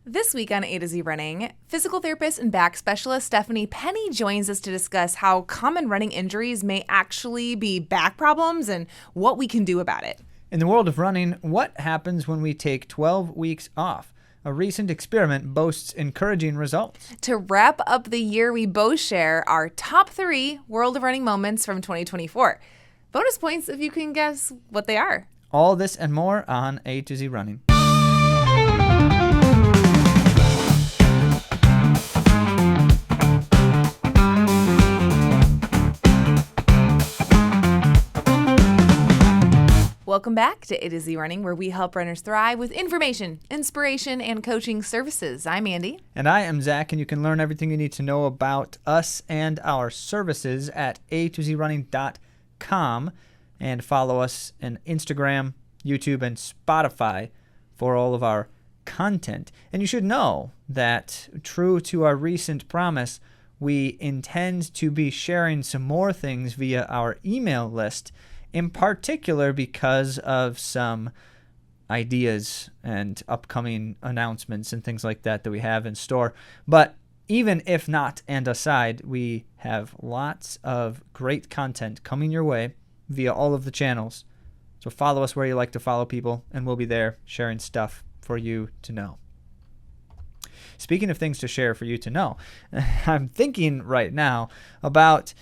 This week on A to Z Running, physical therapist and back specialist Stephanie Penny joins us to discuss how common running injuries may actually be back problems and what we can do about it. In the world of running, what happens when we take 12 weeks off? A recent experiment boasts encouraging results. To wrap up the year, we both share our top 3 World of Running moments from 2024. Bonus points if you can guess what they are. All this and more on A to Z Running. Welcome back to A to Z Running, where we help runners thrive with information, inspiration, and coaching services. I'm Andy. And I am Zach, and you can learn everything you need to know about us and our services at AtoZrunning.com and follow us on Instagram, YouTube, and Spotify for all of our content. And you should know that, true to our recent promise, we intend to be sharing some more things via our email list, in particular because of some ideas and upcoming announcements and things like that we have in store. But even if not and aside, we have lots of great content coming your way via all of the channels. So follow us where you like to follow people, and we'll be there sharing stuff for you to know. Speaking of things to share for you to know, I'm thinking right now about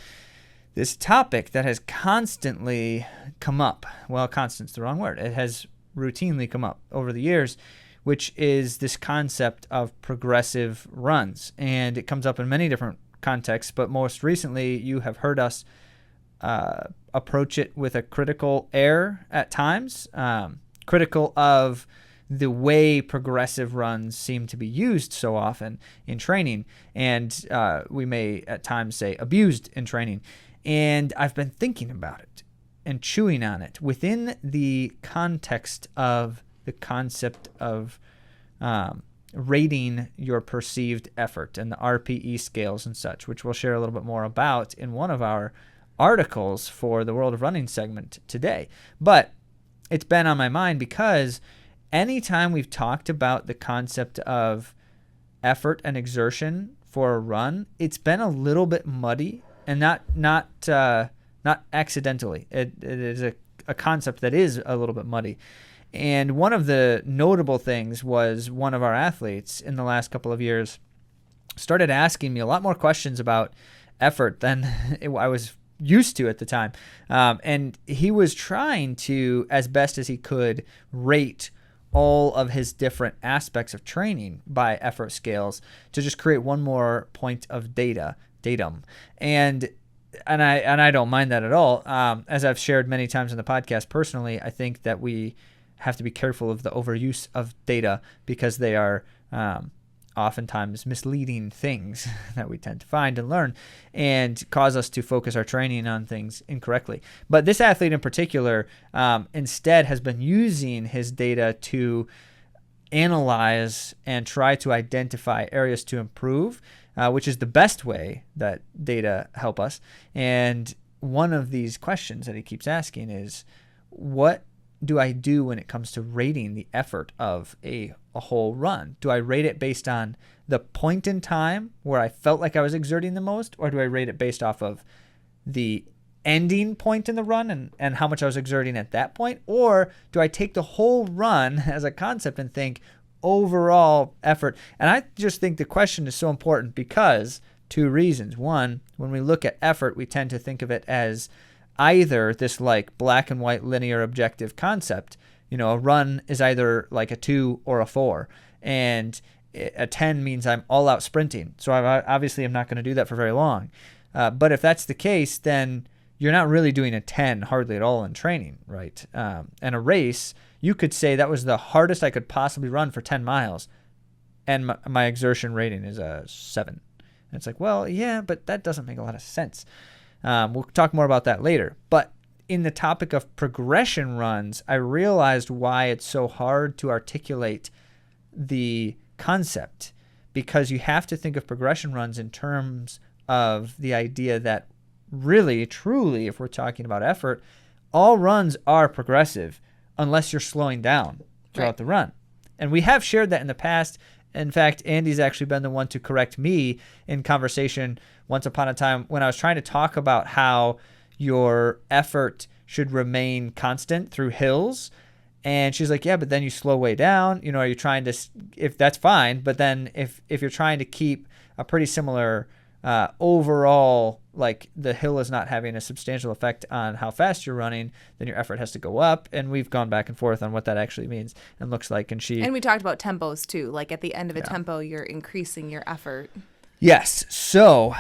this topic that has constantly come up. Well, constant's the wrong word. It has routinely come up over the years, which is this concept of progressive runs. And it comes up in many different contexts, but most recently you have heard us approach it with a critical air at times, critical of the way progressive runs seem to be used so often in training, and we may at times say abused in training. And I've been thinking about it and chewing on it within the context of the concept of rating your perceived effort and the RPE scales and such, which we'll share a little bit more about in one of our articles for the World of Running segment today. But it's been on my mind because anytime we've talked about the concept of effort and exertion for a run, it's been a little bit muddy. And not accidentally. It is a concept that is a little bit muddy. And one of the notable things was one of our athletes in the last couple of years started asking me a lot more questions about effort than I was used to at the time. And he was trying to, as best as he could, rate all of his different aspects of training by effort scales to just create one more point of datum. And I don't mind that at all. As I've shared many times in the podcast personally, I think that we have to be careful of the overuse of data because they are oftentimes misleading things that we tend to find and learn and cause us to focus our training on things incorrectly. But this athlete in particular instead has been using his data to analyze and try to identify areas to improve, which is the best way that data help us. And one of these questions that he keeps asking is, what do I do when it comes to rating the effort of a whole run? Do I rate it based on the point in time where I felt like I was exerting the most, or do I rate it based off of the ending point in the run and how much I was exerting at that point? Or do I take the whole run as a concept and think overall effort? And I just think the question is so important because 2 reasons. One, when we look at effort, we tend to think of it as either this like black and white linear objective concept. You know, a run is either like a 2 or a 4, and a 10 means I'm all out sprinting. So obviously I'm not going to do that for very long. But if that's the case, then you're not really doing a 10 hardly at all in training, right? And a race, you could say that was the hardest I could possibly run for 10 miles, and my exertion rating is a 7. And it's like, well, yeah, but that doesn't make a lot of sense. We'll talk more about that later. But in the topic of progression runs, I realized why it's so hard to articulate the concept, because you have to think of progression runs in terms of the idea that really, truly, if we're talking about effort, all runs are progressive unless you're slowing down throughout the run. And we have shared that in the past, In fact, Andy's actually been the one to correct me in conversation once upon a time when I was trying to talk about how your effort should remain constant through hills. And she's like, yeah, but then you slow way down. You know, are you trying to, if that's fine, but then if you're trying to keep a pretty similar overall, like the hill is not having a substantial effect on how fast you're running, then your effort has to go up. And we've gone back and forth on what that actually means and looks like. And we talked about tempos too. Like at the end of a tempo, you're increasing your effort. Yes. So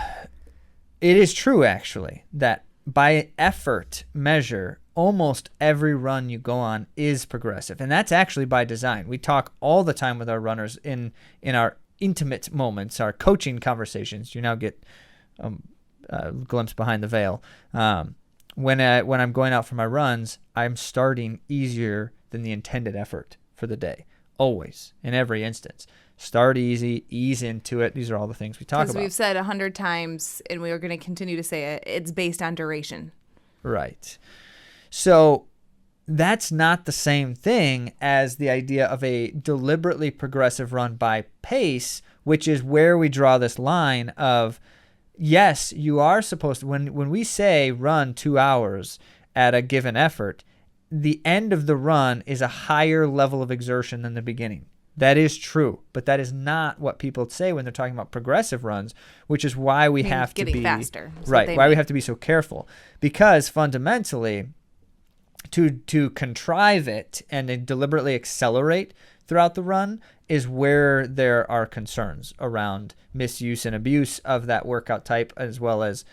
it is true actually that by effort measure, almost every run you go on is progressive. And that's actually by design. We talk all the time with our runners in our intimate moments, our coaching conversations. You now get a glimpse behind the veil. When I'm going out for my runs, I'm starting easier than the intended effort for the day. Always, in every instance. Start easy, ease into it. These are all the things we talk about. Because we've said 100 times, and we are going to continue to say it, it's based on duration. Right. So that's not the same thing as the idea of a deliberately progressive run by pace, which is where we draw this line of, yes, you are supposed to, when we say run 2 hours at a given effort, the end of the run is a higher level of exertion than the beginning. That is true, but that is not what people say when they're talking about progressive runs, which is why we have to be faster. Right, why we have to be so careful, because fundamentally to contrive it and then deliberately accelerate throughout the run is where there are concerns around misuse and abuse of that workout type, as well as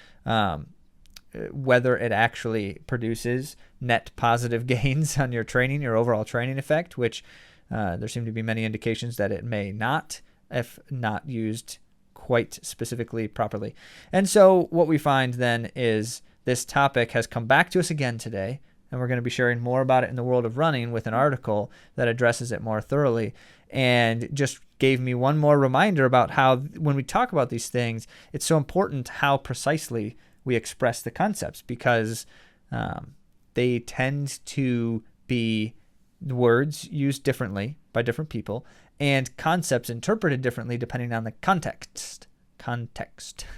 whether it actually produces net positive gains on your training, your overall training effect, which there seem to be many indications that it may not, if not used quite specifically properly. And so what we find then is this topic has come back to us again today, and we're going to be sharing more about it in the world of running with an article that addresses it more thoroughly, and just gave me one more reminder about how when we talk about these things, it's so important how precisely we express the concepts, because they tend to be words used differently by different people and concepts interpreted differently depending on the context.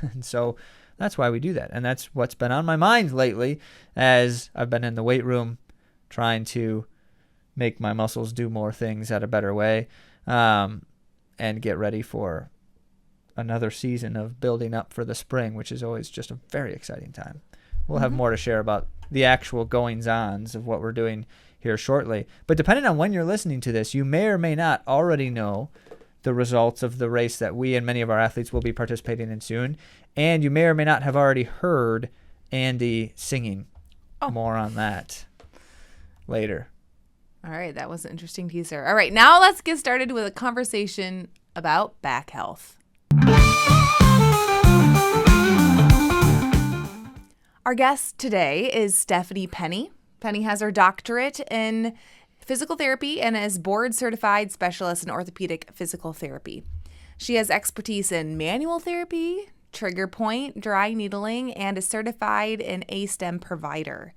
And so that's why we do that. And that's what's been on my mind lately as I've been in the weight room trying to make my muscles do more things at a better way, and get ready for another season of building up for the spring, which is always just a very exciting time. We'll have more to share about the actual goings-ons of what we're doing here shortly. But depending on when you're listening to this, you may or may not already know the results of the race that we and many of our athletes will be participating in soon. And you may or may not have already heard Andy singing. More on that later. All right, that was an interesting teaser. All right, now let's get started with a conversation about back health. Our guest today is Stephanie Penny. Penny has her doctorate in physical therapy and is board-certified specialist in orthopedic physical therapy. She has expertise in manual therapy, trigger point, dry needling, and is certified in A-STEM provider.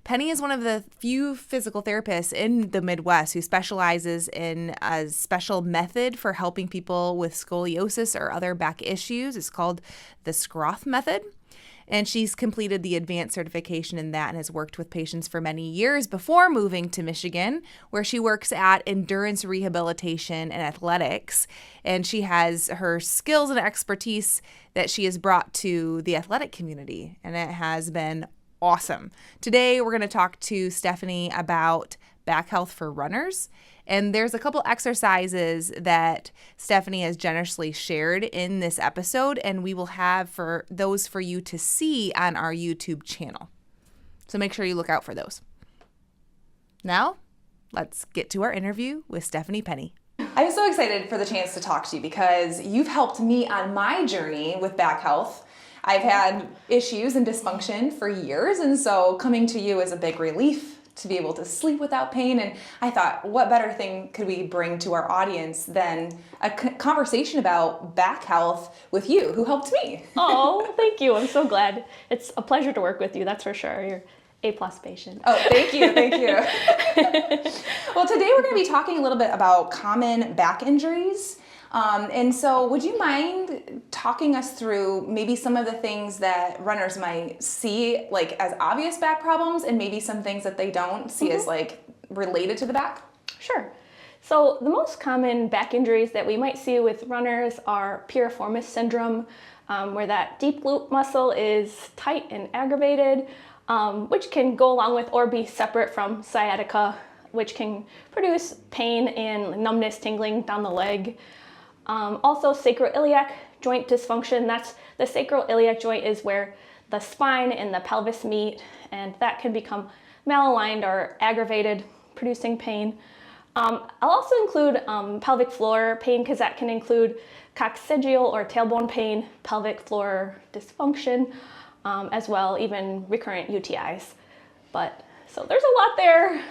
Penny is one of the few physical therapists in the Midwest who specializes in a special method for helping people with scoliosis or other back issues. It's called the Scroth method. And she's completed the advanced certification in that and has worked with patients for many years before moving to Michigan, where she works at endurance rehabilitation and athletics. And she has her skills and expertise that she has brought to the athletic community, and it has been awesome. Today, we're going to talk to Stephanie about back health for runners. And there's a couple exercises that Stephanie has generously shared in this episode, and we will have for you to see on our YouTube channel. So make sure you look out for those. Now, let's get to our interview with Stephanie Penny. I'm so excited for the chance to talk to you because you've helped me on my journey with back health. I've had issues and dysfunction for years, and so coming to you is a big relief to be able to sleep without pain. And I thought, what better thing could we bring to our audience than a conversation about back health with you, who helped me. Oh, thank you. I'm so glad. It's a pleasure to work with you, that's for sure. You're A+ patient. Oh, thank you. Thank you. Well, today we're going to be talking a little bit about common back injuries. And so would you mind talking us through maybe some of the things that runners might see like as obvious back problems and maybe some things that they don't see as like related to the back? Sure. So the most common back injuries that we might see with runners are piriformis syndrome, where that deep glute muscle is tight and aggravated, which can go along with or be separate from sciatica, which can produce pain and numbness, tingling down the leg. Also sacroiliac joint dysfunction. That's the sacroiliac joint is where the spine and the pelvis meet, and that can become malaligned or aggravated, producing pain. I'll also include pelvic floor pain because that can include coccygeal or tailbone pain, pelvic floor dysfunction, as well, even recurrent UTIs. So there's a lot there.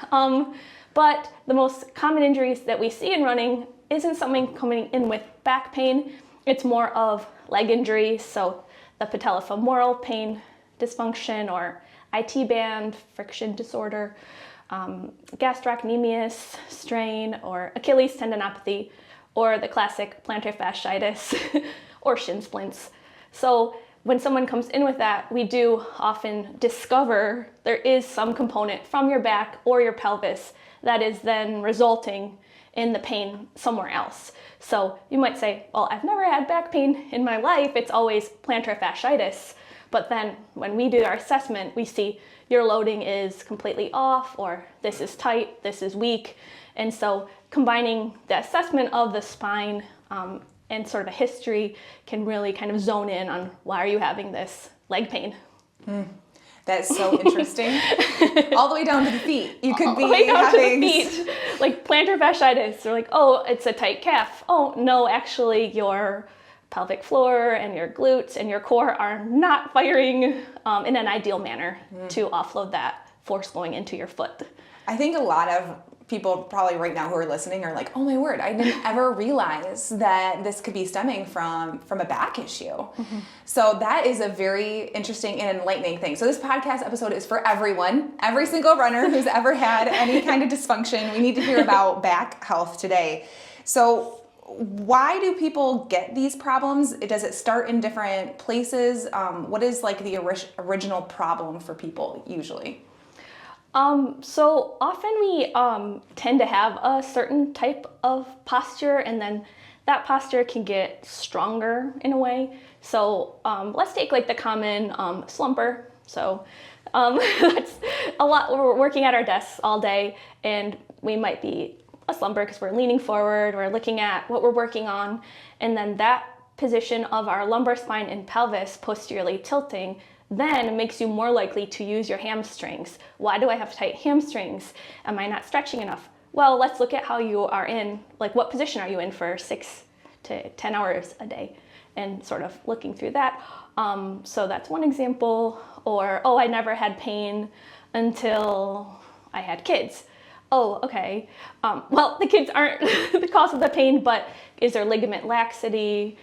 But the most common injuries that we see in running isn't something coming in with back pain. It's more of leg injuries, so the patellofemoral pain dysfunction or IT band friction disorder, gastrocnemius strain or Achilles tendinopathy, or the classic plantar fasciitis or shin splints. So when someone comes in with that, we do often discover there is some component from your back or your pelvis that is then resulting in the pain somewhere else. So you might say, well, I've never had back pain in my life. It's always plantar fasciitis. But then when we do our assessment, we see your loading is completely off, or this is tight, this is weak. And so combining the assessment of the spine and sort of a history can really kind of zone in on why are you having this leg pain. That's so interesting. All the way down to the feet. You could be all the way down having to the feet, like plantar fasciitis. They're like, oh, it's a tight calf. Oh, no, actually your pelvic floor and your glutes and your core are not firing in an ideal manner to offload that force going into your foot. I think a lot of people probably right now who are listening are like, oh my word, I didn't ever realize that this could be stemming from a back issue. So that is a very interesting and enlightening thing. So this podcast episode is for everyone, every single runner who's ever had any kind of dysfunction. We need to hear about back health today. So why do people get these problems? Does it start in different places? What is like the original problem for people usually? So often we tend to have a certain type of posture, and then that posture can get stronger in a way. So let's take like the common slumper. So that's a lot. We're working at our desks all day, and we might be a slumber because we're leaning forward, we're looking at what we're working on, and then that position of our lumbar spine and pelvis posteriorly tilting then makes you more likely to use your hamstrings. Why do I have tight hamstrings? Am I not stretching enough? Well, let's look at how you are in, like what position are you in for 6 to 10 hours a day, and sort of looking through that. So that's one example. Or, oh, I never had pain until I had kids. Oh, okay. Well, the kids aren't the cause of the pain, but is there ligament laxity?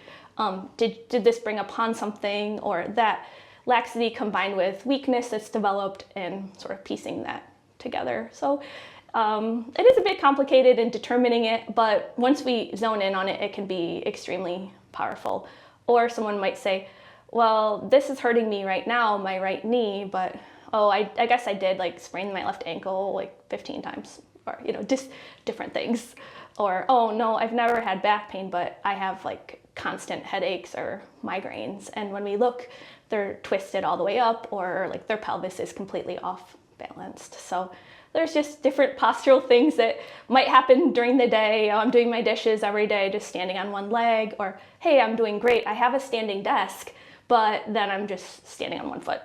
Did this bring upon something, or that laxity combined with weakness that's developed, and sort of piecing that together. So it is a bit complicated in determining it, but once we zone in on it, it can be extremely powerful. Or someone might say, well, this is hurting me right now, my right knee, but oh, I guess I did like sprain my left ankle like 15 times, or, you know, just different things. Or, oh no, I've never had back pain, but I have like constant headaches or migraines. And when we look, they're twisted all the way up, or like their pelvis is completely off balanced. So there's just different postural things that might happen during the day. Oh, I'm doing my dishes every day, just standing on one leg, or hey, I'm doing great. I have a standing desk, but then I'm just standing on one foot.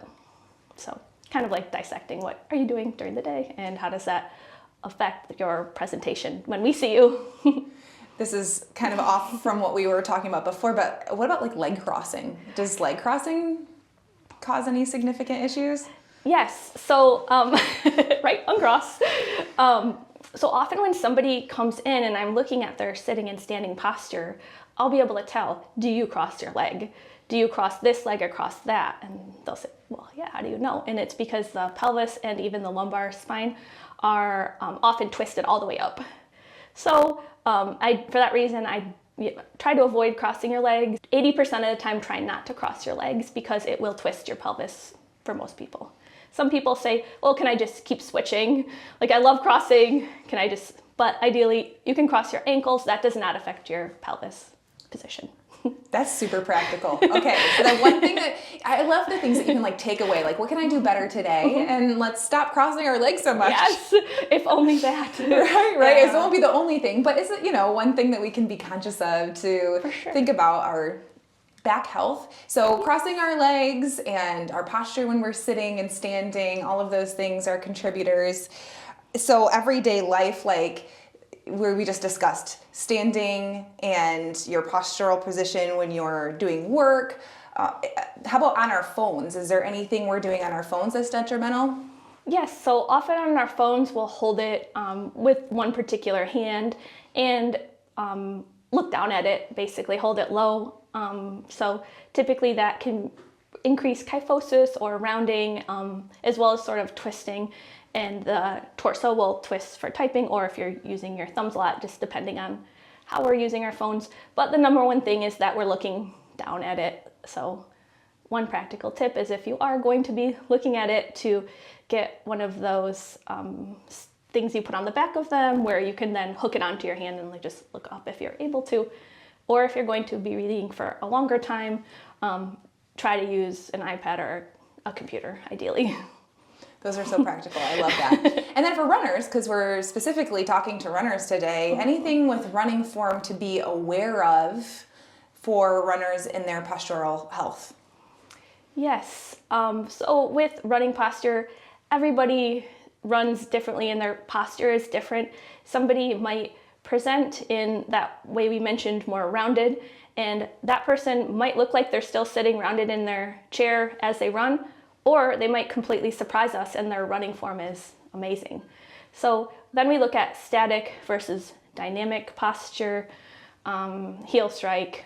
So kind of like dissecting what are you doing during the day, and how does that affect your presentation when we see you. This is kind of off from what we were talking about before, but what about like leg crossing? Does leg crossing cause any significant issues? Yes. So, right, uncross. So often when somebody comes in and I'm looking at their sitting and standing posture, I'll be able to tell, do you cross your leg? Do you cross this leg or cross that? And they'll say, well, yeah, how do you know? And it's because the pelvis and even the lumbar spine are often twisted all the way up. So for that reason, I try to avoid crossing your legs. 80% of the time, try not to cross your legs because it will twist your pelvis for most people. Some people say, well, can I just keep switching? Like, I love crossing, but ideally you can cross your ankles. That does not affect your pelvis position. That's super practical. Okay, so the one thing that I love, the things that you can like take away, like what can I do better today? And let's stop crossing our legs so much. Yes, if only that. Right. Yeah. It won't be the only thing, but is it, one thing that we can be conscious of to think about our back health. So crossing our legs and our posture when we're sitting and standing, all of those things are contributors. So everyday life, like where we just discussed standing and your postural position when you're doing work. How about on our phones? Is there anything we're doing on our phones that's detrimental? Yes, so often on our phones we'll hold it with one particular hand and look down at it, basically hold it low. So typically that can increase kyphosis or rounding, as well as sort of twisting. And the torso will twist for typing, or if you're using your thumbs a lot, just depending on how we're using our phones. But the number one thing is that we're looking down at it. So one practical tip is if you are going to be looking at it, to get one of those things you put on the back of them where you can then hook it onto your hand and like just look up if you're able to. Or if you're going to be reading for a longer time, try to use an iPad or a computer, ideally. Those are so practical. I love that. And then for runners, because we're specifically talking to runners today, anything with running form to be aware of for runners in their postural health? Yes. So with running posture, everybody runs differently and their posture is different. Somebody might present in that way we mentioned, more rounded, and that person might look like they're still sitting rounded in their chair as they run, or they might completely surprise us and their running form is amazing. So then we look at static versus dynamic posture, heel strike,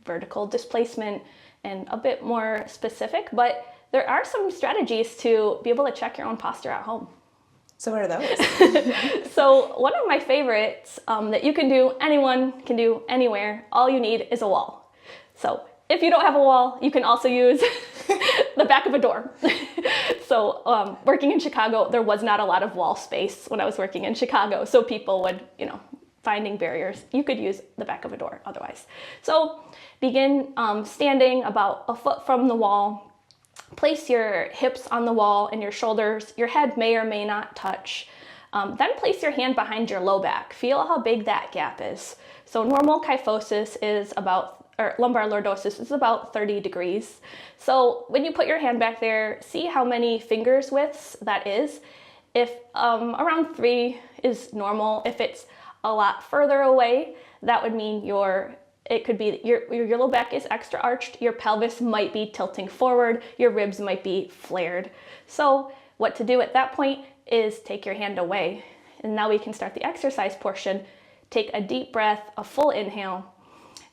vertical displacement, and a bit more specific, but there are some strategies to be able to check your own posture at home. So what are those? So one of my favorites that you can do, anyone can do anywhere, all you need is a wall. So if you don't have a wall, you can also use the back of a door. So working in Chicago, there was not a lot of wall space when I was working in Chicago. So people would, finding barriers, you could use the back of a door otherwise. So begin standing about a foot from the wall. Place your hips on the wall and your shoulders. Your head may or may not touch. Then place your hand behind your low back. Feel how big that gap is. So normal kyphosis is lumbar lordosis is about 30 degrees. So when you put your hand back there, see how many fingers widths that is. If around 3 is normal, if it's a lot further away, that would mean it could be your low back is extra arched, your pelvis might be tilting forward, your ribs might be flared. So what to do at that point is take your hand away. And now we can start the exercise portion. Take a deep breath, a full inhale,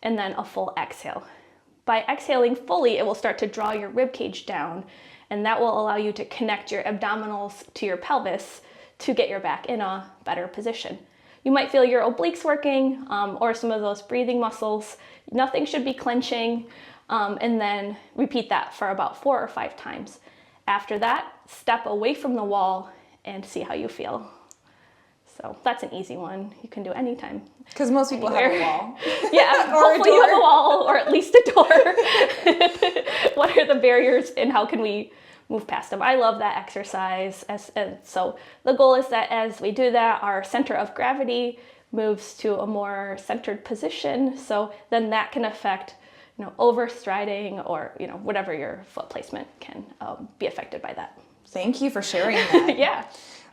and then a full exhale. By exhaling fully, it will start to draw your rib cage down, and that will allow you to connect your abdominals to your pelvis to get your back in a better position. You might feel your obliques working or some of those breathing muscles. Nothing should be clenching, and then repeat that for about 4 or 5 times. After that, step away from the wall and see how you feel. So that's an easy one. You can do anytime. Because most people have a wall. Yeah, hopefully you have a wall or at least a door. What are the barriers and how can we move past them? I love that exercise. So the goal is that as we do that, our center of gravity moves to a more centered position. So then that can affect, overstriding or, whatever your foot placement can be affected by that. Thank you for sharing that. Yeah.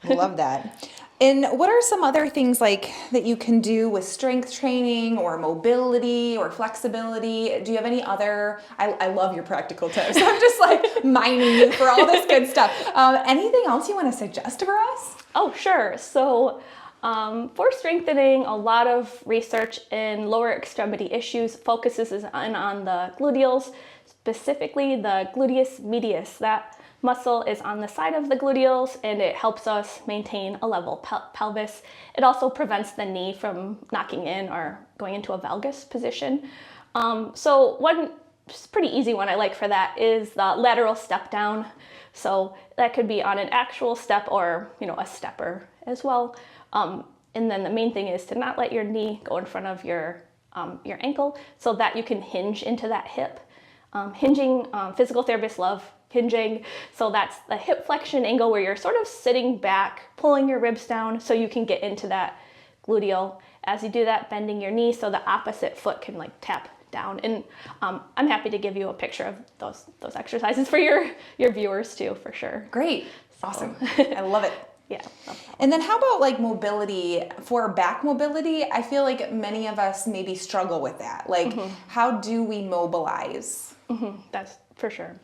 I love that. And what are some other things like that you can do with strength training or mobility or flexibility? Do you have any other, I love your practical tips. I'm just like mining you for all this good stuff. Anything else you want to suggest for us? Oh, sure. So for strengthening, a lot of research in lower extremity issues focuses on the gluteals, specifically the gluteus medius. That muscle is on the side of the gluteals, and it helps us maintain a level pelvis. It also prevents the knee from knocking in or going into a valgus position. So one pretty easy one I like for that is the lateral step down. So that could be on an actual step or, a stepper as well. And then the main thing is to not let your knee go in front of your ankle so that you can hinge into that hip. Hinging, physical therapists love hinging. So that's the hip flexion angle where you're sort of sitting back, pulling your ribs down so you can get into that gluteal. As you do that, bending your knee so the opposite foot can tap down. And I'm happy to give you a picture of those exercises for your viewers too, for sure. Great. Awesome. I love it. Yeah. And then how about mobility? For back mobility, I feel like many of us maybe struggle with that. How do we mobilize? That's for sure.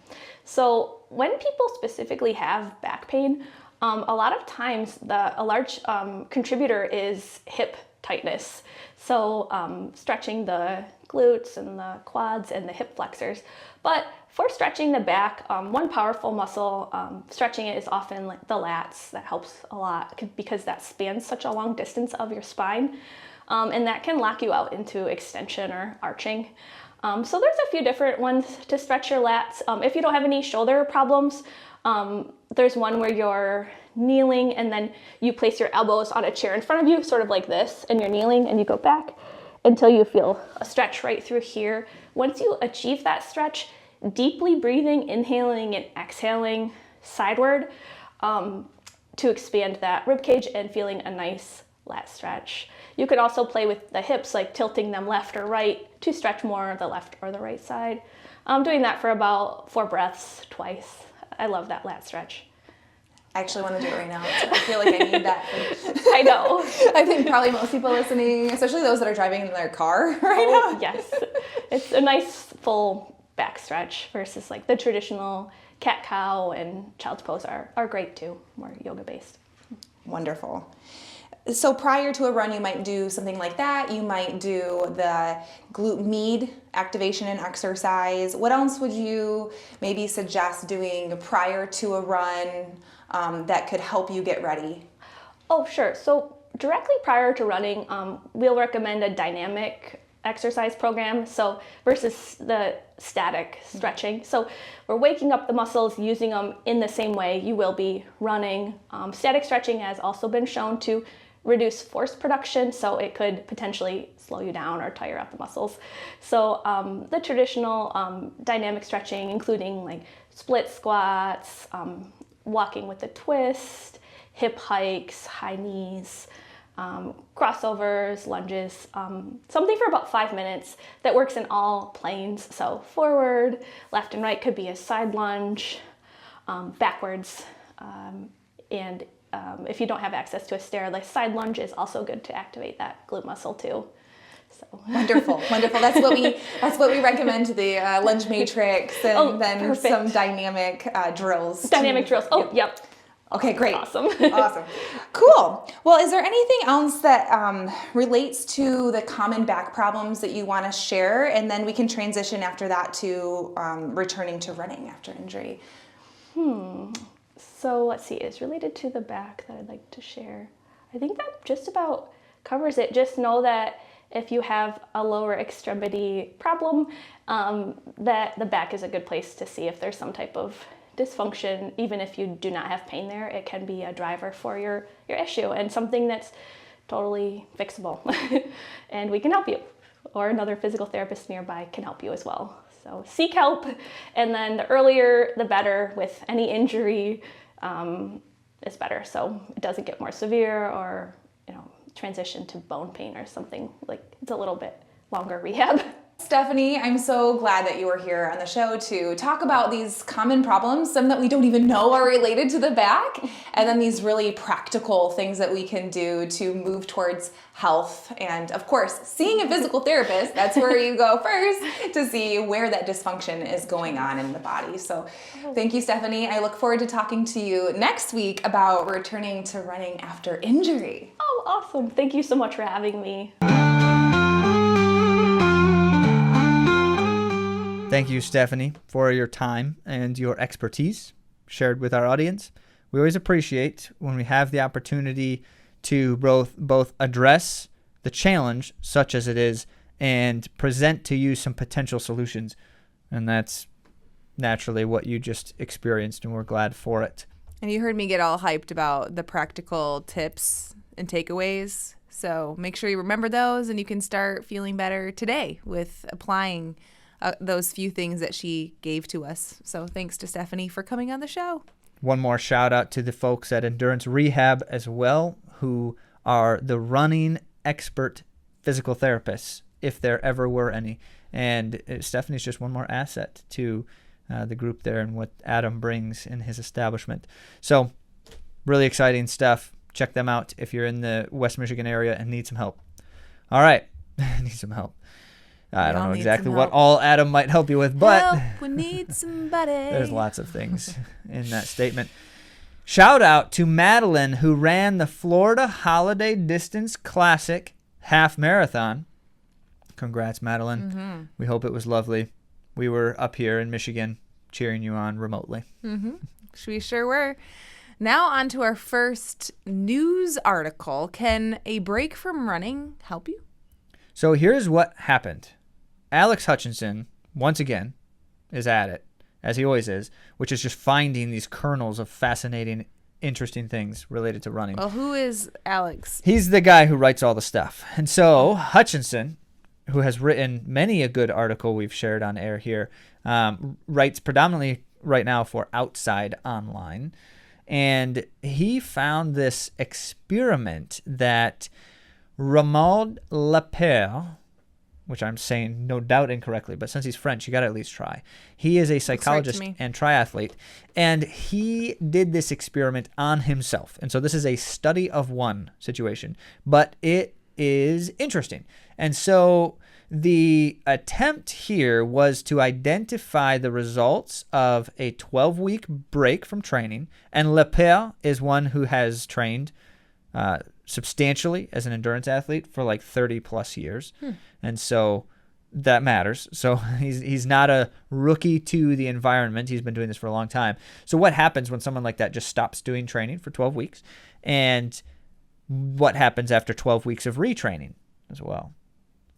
So when people specifically have back pain, a lot of times a large contributor is hip tightness. So stretching the glutes and the quads and the hip flexors. But for stretching the back, one powerful muscle, stretching it is often the lats. That helps a lot because that spans such a long distance of your spine. And that can lock you out into extension or arching. So there's a few different ones to stretch your lats. If you don't have any shoulder problems, there's one where you're kneeling and then you place your elbows on a chair in front of you, sort of like this, and you're kneeling and you go back until you feel a stretch right through here. Once you achieve that stretch, deeply breathing, inhaling and exhaling sideward to expand that rib cage and feeling a nice lat stretch. You could also play with the hips, tilting them left or right to stretch more the left or the right side. I'm doing that for about 4 breaths twice. I love that lat stretch. I actually want to do it right now. I feel like I need that. I know. I think probably most people listening, especially those that are driving in their car right now. Yes. It's a nice full back stretch versus the traditional cat-cow and child's pose are great too, more yoga-based. Wonderful. So prior to a run, you might do something like that. You might do the glute med activation and exercise. What else would you maybe suggest doing prior to a run that could help you get ready? Oh, sure. So directly prior to running, we'll recommend a dynamic exercise program, so versus the static stretching. So we're waking up the muscles, using them in the same way you will be running. Static stretching has also been shown to reduce force production, so it could potentially slow you down or tire out the muscles. So the traditional dynamic stretching, including split squats, walking with a twist, hip hikes, high knees, crossovers, lunges, something for about 5 minutes that works in all planes. So forward, left and right could be a side lunge, backwards, and if you don't have access to a stair, side lunge is also good to activate that glute muscle too. So wonderful. That's what we recommend, the lunge matrix, and then perfect. some dynamic drills. Dynamic drills. Oh, yep. Okay, great. Awesome. Awesome. Cool. Well, is there anything else that relates to the common back problems that you want to share? And then we can transition after that to returning to running after injury. So let's see, it's related to the back that I'd like to share. I think that just about covers it. Just know that if you have a lower extremity problem, that the back is a good place to see if there's some type of dysfunction. Even if you do not have pain there, it can be a driver for your issue and something that's totally fixable. And we can help you, or another physical therapist nearby can help you as well. So seek help, and then the earlier the better with any injury is better, so it doesn't get more severe or transition to bone pain or something. It's a little bit longer rehab. Stephanie, I'm so glad that you were here on the show to talk about these common problems, some that we don't even know are related to the back, and then these really practical things that we can do to move towards health. And of course, seeing a physical therapist, that's where you go first to see where that dysfunction is going on in the body. So thank you, Stephanie. I look forward to talking to you next week about returning to running after injury. Oh, awesome. Thank you so much for having me. Thank you, Stephanie, for your time and your expertise. shared with our audience. We always appreciate when we have the opportunity to both address the challenge, such as it is, and present to you some potential solutions. And that's naturally what you just experienced, and we're glad for it. And you heard me get all hyped about the practical tips and takeaways. So make sure you remember those, and you can start feeling better today with applying those few things that she gave to us. So thanks to Stephanie for coming on the show. One more shout out to the folks at Endurance Rehab as well, who are the running expert physical therapists, if there ever were any. And Stephanie's just one more asset to the group there and what Adam brings in his establishment. So really exciting stuff. Check them out if you're in the West Michigan area and need some help. All right. Need some help. I don't know exactly what all Adam might help you with, but help, we need somebody. There's lots of things in that statement. Shout out to Madeline, who ran the Florida Holiday Distance Classic half marathon. Congrats, Madeline. Mm-hmm. We hope it was lovely. We were up here in Michigan cheering you on remotely. Mm-hmm. We sure were. Now on to our first news article. Can a break from running help you? So here's what happened. Alex Hutchinson, once again, is at it, as he always is, which is just finding these kernels of fascinating, interesting things related to running. Well, who is Alex? He's the guy who writes all the stuff. And so Hutchinson, who has written many a good article we've shared on air here, writes predominantly right now for Outside Online. And he found this experiment that Romaud Lepere, which I'm saying no doubt incorrectly, but since he's French, you got to at least try. He is a psychologist and triathlete, and he did this experiment on himself. And so this is a study of one situation, but it is interesting. And so the attempt here was to identify the results of a 12-week break from training, and Lepere is one who has trained substantially as an endurance athlete for like 30 plus years. And so that matters. So he's not a rookie to the environment. He's been doing this for a long time. So what happens when someone like that just stops doing training for 12 weeks? And what happens after 12 weeks of retraining as well?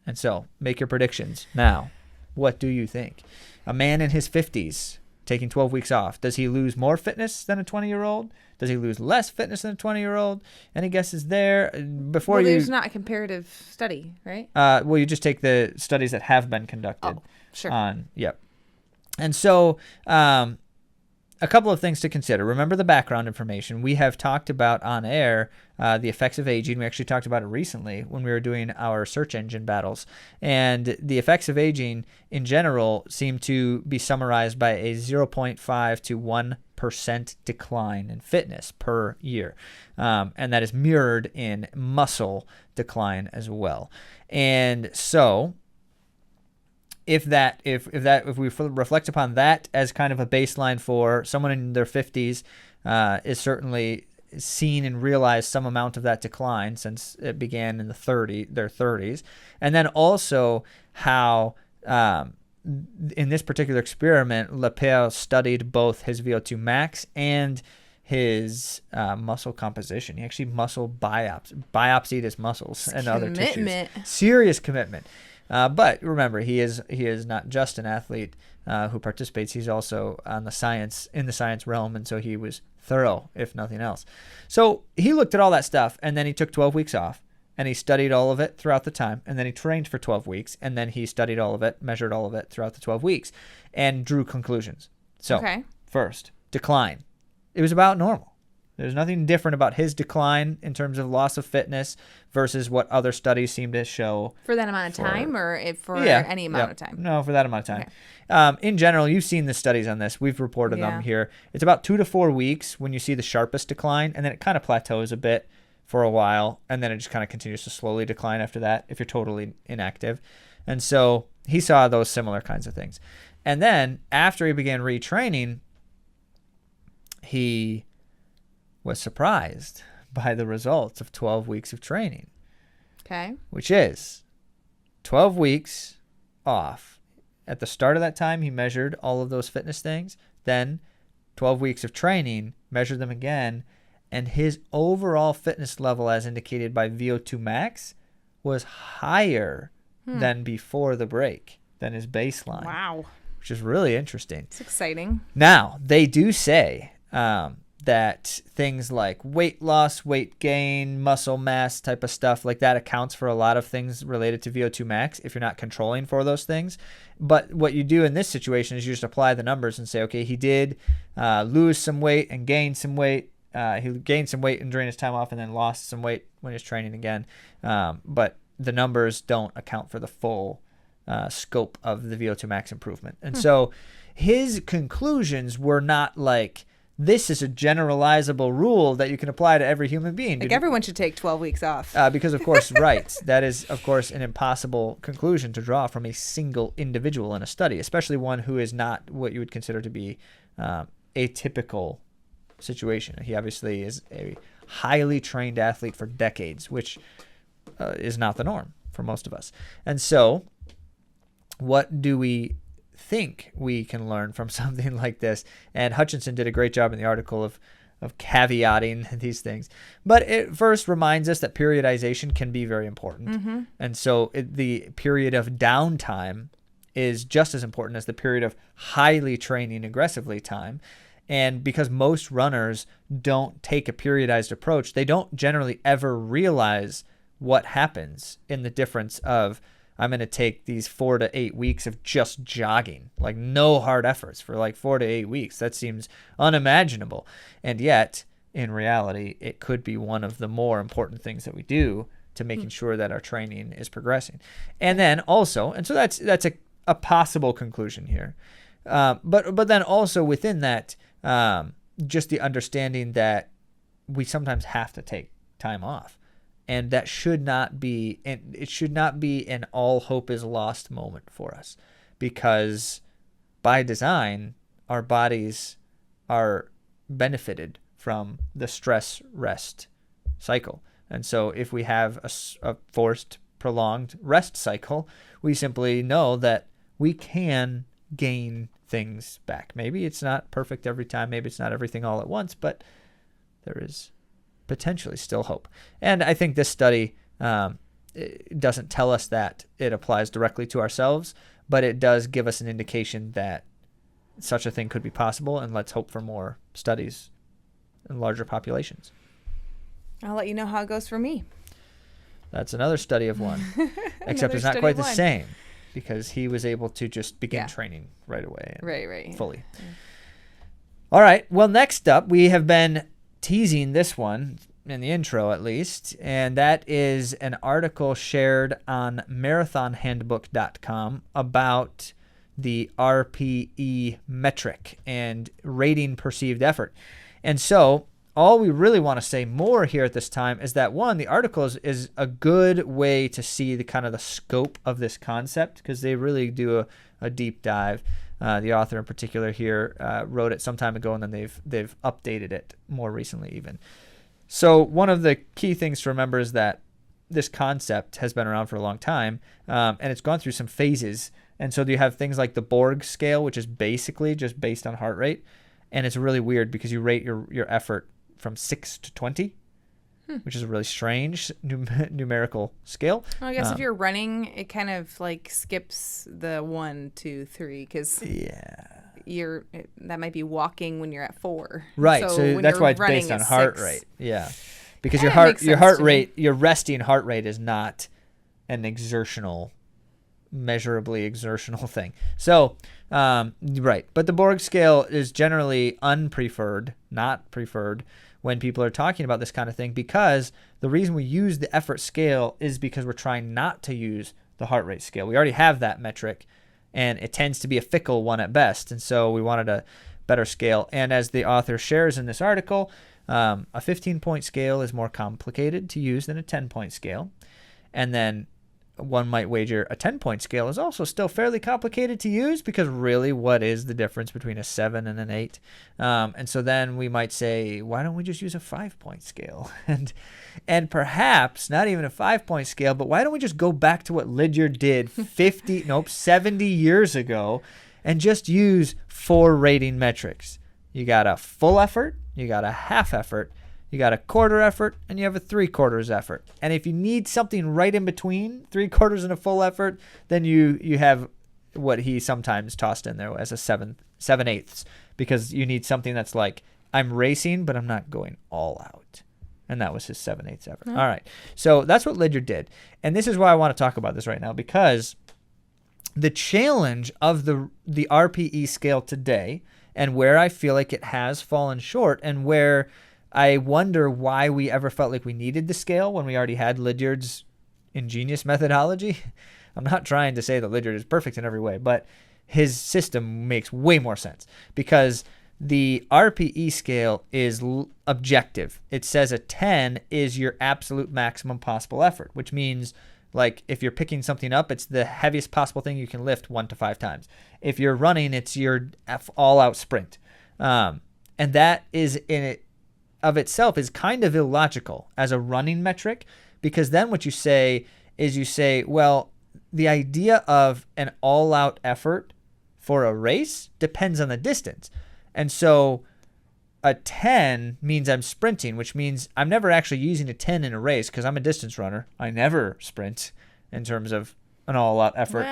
And so make your predictions now. What do you think? A man in his 50s taking 12 weeks off. Does he lose more fitness than a 20-year-old? Does he lose less fitness than a 20-year-old? Any guesses there? There's not a comparative study, right? Well, you just take the studies that have been conducted. Oh, sure. Yep. And so a couple of things to consider. Remember the background information. We have talked about on air the effects of aging. We actually talked about it recently when we were doing our search engine battles. And the effects of aging in general seem to be summarized by a 0.5 to 1% decline in fitness per year. And that is mirrored in muscle decline as well. And so if we reflect upon that as kind of a baseline for someone in their 50s, is certainly seen and realized some amount of that decline since it began in their 30s. And then also how in this particular experiment, Lepere studied both his VO2 max and his muscle composition. He actually biopsied his muscles and other tissues. Serious commitment. But remember, he is not just an athlete who participates. He's also in the science realm, and so he was thorough, if nothing else. So he looked at all that stuff, and then he took 12 weeks off, and he studied all of it throughout the time, and then he trained for 12 weeks, and then he studied all of it, measured all of it throughout the 12 weeks, and drew conclusions. So First, decline. It was about normal. There's nothing different about his decline in terms of loss of fitness versus what other studies seem to show. For that amount of time or any amount of time? No, for that amount of time. Okay. In general, you've seen the studies on this. We've reported them here. It's about 2 to 4 weeks when you see the sharpest decline, and then it kind of plateaus a bit for a while, and then it just kind of continues to slowly decline after that if you're totally inactive. And so he saw those similar kinds of things. And then after he began retraining, he was surprised by the results of 12 weeks of training. Okay. Which is 12 weeks off. At the start of that time, he measured all of those fitness things. Then 12 weeks of training, measured them again, and his overall fitness level, as indicated by VO2 max, was higher than before the break, than his baseline. Wow. Which is really interesting. It's exciting. Now, they do say that things like weight loss, weight gain, muscle mass type of stuff like that accounts for a lot of things related to VO2 max if you're not controlling for those things. But what you do in this situation is you just apply the numbers and say, okay, he did lose some weight and gain some weight. He gained some weight during his time off and then lost some weight when he was training again. But the numbers don't account for the full scope of the VO2 max improvement. And so his conclusions were not like, this is a generalizable rule that you can apply to every human being. Like everyone should take 12 weeks off. Because, of course, right. That is, of course, an impossible conclusion to draw from a single individual in a study, especially one who is not what you would consider to be a typical situation. He obviously is a highly trained athlete for decades, which is not the norm for most of us. And so what do we think we can learn from something like this? And Hutchinson did a great job in the article of caveating these things. But it first reminds us that periodization can be very important. And so the period of downtime is just as important as the period of highly training aggressively time. And because most runners don't take a periodized approach, they don't generally ever realize what happens in the difference of, I'm going to take these 4 to 8 weeks of just jogging, like no hard efforts for like 4 to 8 weeks. That seems unimaginable. And yet, in reality, it could be one of the more important things that we do to making sure that our training is progressing. And then also, and so that's a possible conclusion here. But then also within that, just the understanding that we sometimes have to take time off. And that should not be, and it should not be an all hope is lost moment for us, because by design, our bodies are benefited from the stress rest cycle. And so if we have a forced, prolonged rest cycle, we simply know that we can gain things back. Maybe it's not perfect every time. Maybe it's not everything all at once, but there is potentially still hope. And I think this study it doesn't tell us that it applies directly to ourselves, but it does give us an indication that such a thing could be possible, and let's hope for more studies in larger populations. I'll let you know how it goes for me. That's another study of one, except it's not quite the same, because he was able to just begin training right away. Right. Fully. Yeah. All right. Well, next up, we have been teasing this one in the intro at least, and that is an article shared on marathonhandbook.com about the RPE metric and rating perceived effort. And so all we really want to say more here at this time is that, one, the article is a good way to see the kind of the scope of this concept, because they really do a deep dive. The author in particular here wrote it some time ago, and then they've updated it more recently even. So one of the key things to remember is that this concept has been around for a long time, and it's gone through some phases. And so you have things like the Borg scale, which is basically just based on heart rate. And it's really weird because you rate your effort from 6 to 20, which is a really strange numerical scale. Well, I guess if you're running, it kind of like skips the 1, 2, 3, because that might be walking when you're at 4. Right. So that's why it's based on heart rate. Yeah. Because your heart rate, your resting heart rate is not an measurably exertional thing. So, right. But the Borg scale is generally not preferred when people are talking about this kind of thing, because the reason we use the effort scale is because we're trying not to use the heart rate scale. We already have that metric, and it tends to be a fickle one at best. And so we wanted a better scale. And as the author shares in this article, a 15-point scale is more complicated to use than a 10-point scale. And then one might wager a 10-point scale is also still fairly complicated to use, because really, what is the difference between a 7 and an 8? And so then we might say, why don't we just use a 5-point scale? And perhaps not even a 5-point scale, but why don't we just go back to what Lydiard did 70 years ago and just use 4 rating metrics? You got a full effort, you got a half effort, you got a quarter effort, and you have a 3/4 effort. And if you need something right in between 3/4 and a full effort, then you have what he sometimes tossed in there as a 7/8, because you need something that's like, I'm racing, but I'm not going all out. And that was his 7/8 effort. All right. So that's what Lydiard did. And this is why I want to talk about this right now, because the challenge of the RPE scale today, and where I feel like it has fallen short, and where I wonder why we ever felt like we needed the scale when we already had Lydiard's ingenious methodology. I'm not trying to say that Lydiard is perfect in every way, but his system makes way more sense, because the RPE scale is objective. It says a 10 is your absolute maximum possible effort, which means, like, if you're picking something up, it's the heaviest possible thing you can lift 1 to 5 times. If you're running, it's your all-out sprint. And that is in it of itself is kind of illogical as a running metric, because then what you say is, well, the idea of an all-out effort for a race depends on the distance. And so a 10 means I'm sprinting, which means I'm never actually using a 10 in a race, because I'm a distance runner. I never sprint in terms of an all-out effort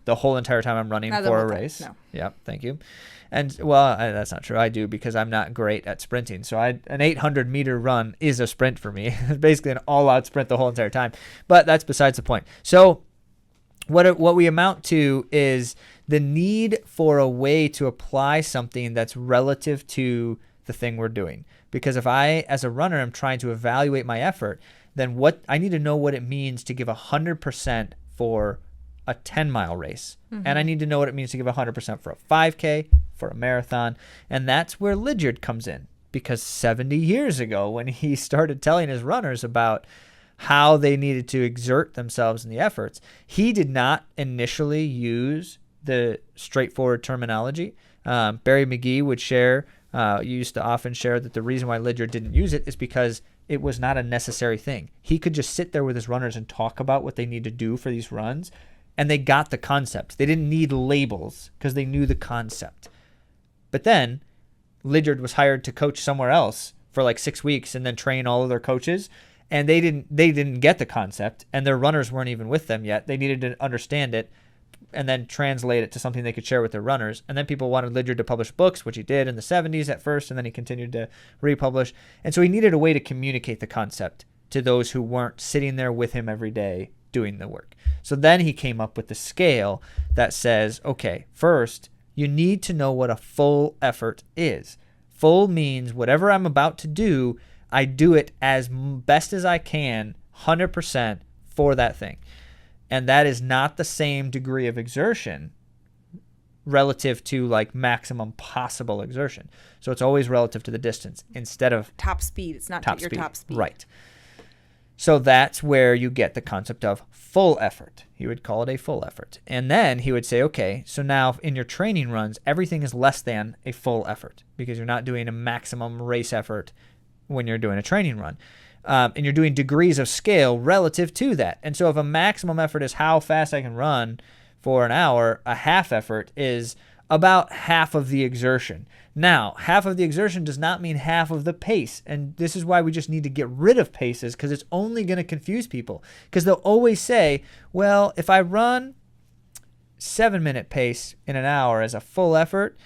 the whole entire time I'm running for a race. No. Yep, thank you. And, well, that's not true. I do, because I'm not great at sprinting. So an 800-meter run is a sprint for me. It's basically an all-out sprint the whole entire time. But that's besides the point. So what we amount to is the need for a way to apply something that's relative to the thing we're doing. Because if I, as a runner, am trying to evaluate my effort, then I need to know what it means to give 100% for a 10-mile race. And I need to know what it means to give 100% for a 5K, for a marathon. And that's where Lydiard comes in. Because 70 years ago, when he started telling his runners about how they needed to exert themselves in the efforts, he did not initially use the straightforward terminology. Barry McGee would used to often share that the reason why Lydiard didn't use it is because it was not a necessary thing. He could just sit there with his runners and talk about what they need to do for these runs, and they got the concept. They didn't need labels because they knew the concept. But then Lydiard was hired to coach somewhere else for like 6 weeks and then train all of their coaches, and they didn't get the concept, and their runners weren't even with them yet. They needed to understand it and then translate it to something they could share with their runners. And then people wanted Lydiard to publish books, which he did in the 70s at first, and then he continued to republish. And so he needed a way to communicate the concept to those who weren't sitting there with him every day doing the work. So then he came up with the scale that says, okay, first, you need to know what a full effort is. Full means whatever I'm about to do, I do it as best as I can, 100% for that thing. And that is not the same degree of exertion relative to like maximum possible exertion. So it's always relative to the distance instead of top speed. It's not your top speed. Right. So that's where you get the concept of full effort. He would call it a full effort. And then he would say, okay, so now in your training runs, everything is less than a full effort because you're not doing a maximum race effort when you're doing a training run. And you're doing degrees of scale relative to that. And so if a maximum effort is how fast I can run for an hour, a half effort is about half of the exertion. Now, half of the exertion does not mean half of the pace. And this is why we just need to get rid of paces, because it's only going to confuse people. Because they'll always say, well, if I run 7-minute pace in an hour as a full effort,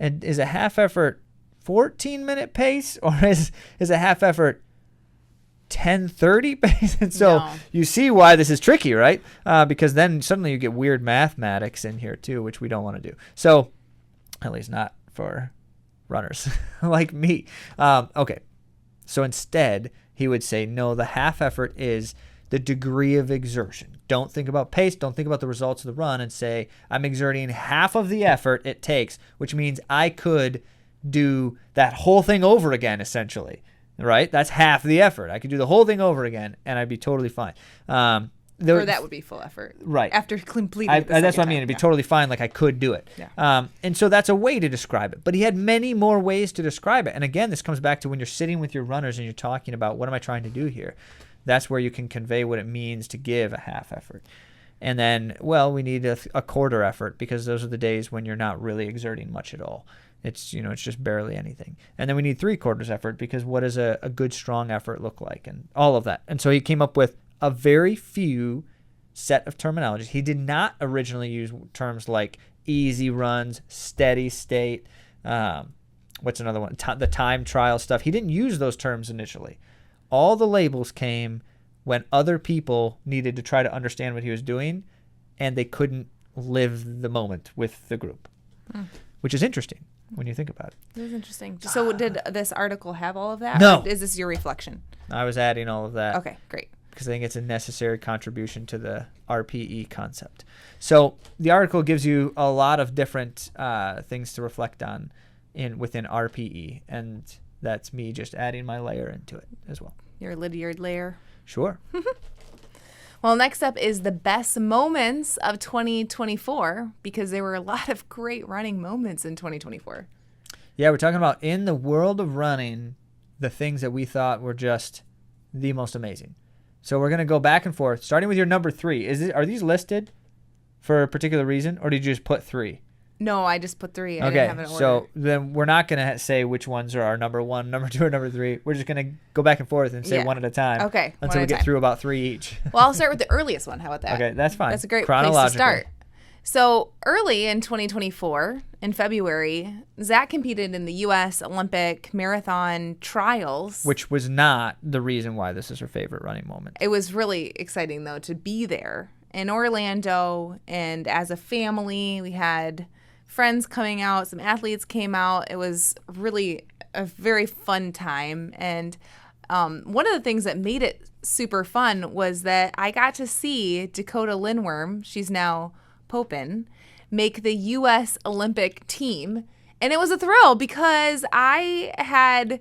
and is a half effort 14-minute pace, or is a half effort 10:30 pace? And so you see why this is tricky, right? Because then suddenly you get weird mathematics in here too, which we don't want to do. So at least not for runners like me. Okay. So instead he would say, no, the half effort is the degree of exertion. Don't think about pace. Don't think about the results of the run, and say I'm exerting half of the effort it takes, which means I could do that whole thing over again, essentially. Right? That's half the effort. I could do the whole thing over again, and I'd be totally fine. Or that would be full effort. Right. After completing it the that's what I mean. time. It'd be totally fine. Like I could do it. Yeah. And so that's a way to describe it. But he had many more ways to describe it. And again, this comes back to when you're sitting with your runners and you're talking about, what am I trying to do here? That's where you can convey what it means to give a half effort. And then, well, we need a quarter effort, because those are the days when you're not really exerting much at all. It's just barely anything. And then we need 3/4 effort, because what does a good, strong effort look like, and all of that. And so he came up with a very few set of terminologies. He did not originally use terms like easy runs, steady state, what's another one? The time trial stuff. He didn't use those terms initially. All the labels came when other people needed to try to understand what he was doing, and they couldn't live the moment with the group, which is interesting when you think about it. It was interesting. So did this article have all of that? No. Or is this your reflection? I was adding all of that. Okay, great. Because I think it's a necessary contribution to the RPE concept. So the article gives you a lot of different things to reflect on within RPE, and that's me just adding my layer into it as well. Your Lydiard layer. Sure. Well, next up is the best moments of 2024, because there were a lot of great running moments in 2024. Yeah, we're talking about in the world of running, the things that we thought were just the most amazing. So we're going to go back and forth, starting with your number 3. Are these listed for a particular reason, or did you just put 3? No, I just put 3. I didn't have an order. So then we're not going to say which ones are our number 1, number 2, or number 3. We're just going to go back and forth and say one at a time. Okay. Until we get through about 3 each. Well, I'll start with the earliest one. How about that? Okay, that's fine. That's a great place to start. So early in 2024, in February, Zach competed in the U.S. Olympic Marathon Trials. Which was not the reason why this is her favorite running moment. It was really exciting, though, to be there in Orlando. And as a family, we had friends coming out. Some athletes came out. It was really a very fun time. And one of the things that made it super fun was that I got to see Dakota Lindworm, she's now Popin, make the U.S. Olympic team. And it was a thrill because I had